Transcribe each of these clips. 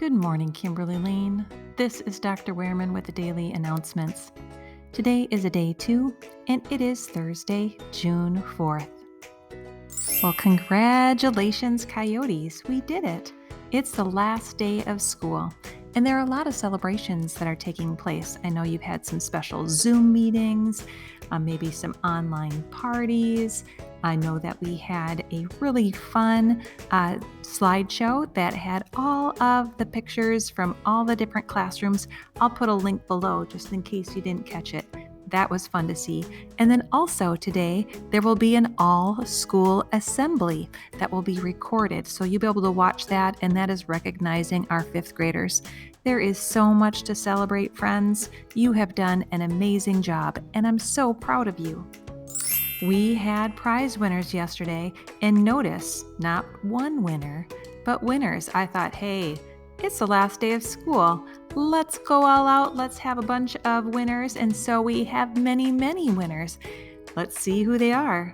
Good morning, Kimberly Lane. This is Dr. Wehrman with the daily announcements. Today is a day 2, and it is Thursday, June 4th. Well, congratulations, Coyotes. We did it. It's the last day of school, and there are a lot of celebrations that are taking place. I know you've had some special Zoom meetings, maybe some online parties. I know that we had a really fun slideshow that had all of the pictures from all the different classrooms. I'll put a link below just in case you didn't catch it. That was fun to see. And then also today, there will be an all-school assembly that will be recorded. So you'll be able to watch that, and that is recognizing our 5th graders. There is so much to celebrate, friends. You have done an amazing job, and I'm so proud of you. We had prize winners yesterday, and notice, not one winner, but winners. I thought, hey, it's the last day of school. Let's go all out. Let's have a bunch of winners. And so we have many, many winners. Let's see who they are.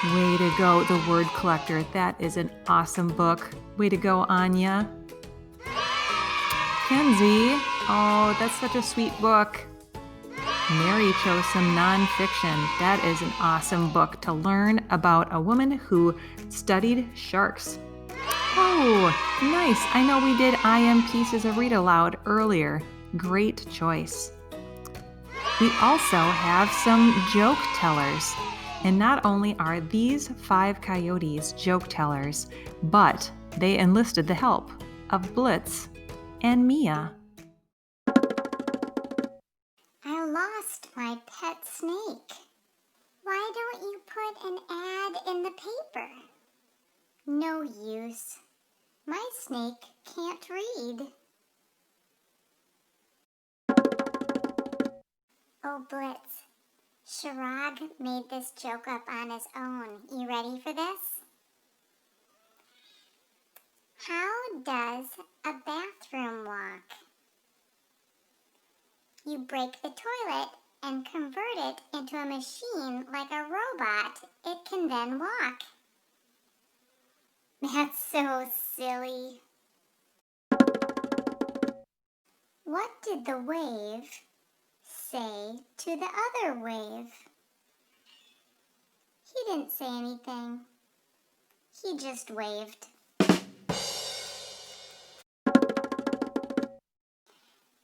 Way to go, The Word Collector. That is an awesome book. Way to go, Anya. Kenzie. Oh, that's such a sweet book. Mary chose some nonfiction. That is an awesome book to learn about a woman who studied sharks. Oh, nice. I know we did I Am Pieces of Read Aloud earlier. Great choice. We also have some joke tellers. And not only are these 5 coyotes joke tellers, but they enlisted the help of Blitz and Mia. I lost my pet snake. Why don't you put an ad in the paper? No use. My snake can't read. Oh, Blitz. Shirag made this joke up on his own. You ready for this? How does a bathroom walk? You break the toilet and convert it into a machine like a robot. It can then walk. That's so silly. What did the wave say to the other wave? He didn't say anything. He just waved.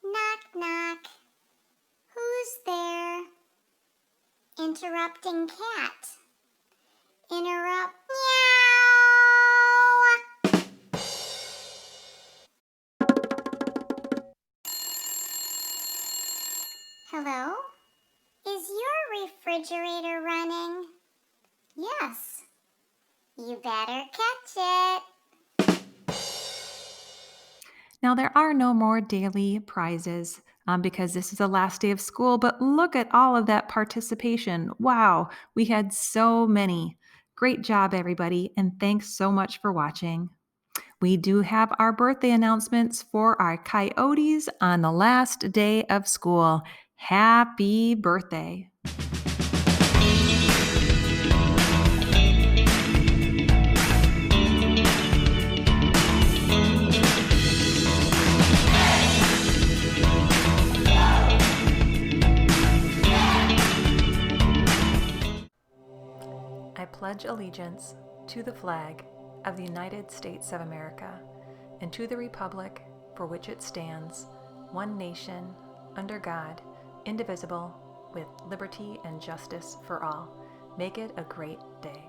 Knock, knock. Who's there? Interrupting cat. Interrupt. Meow. Hello? Is your refrigerator running? Yes. You better catch it. Now, there are no more daily prizes because this is the last day of school, but look at all of that participation. Wow, we had so many. Great job, everybody, and thanks so much for watching. We do have our birthday announcements for our coyotes on the last day of school. Happy birthday! I pledge allegiance to the flag of the United States of America and to the republic for which it stands, one nation, under God, indivisible, with liberty and justice for all. Make it a great day.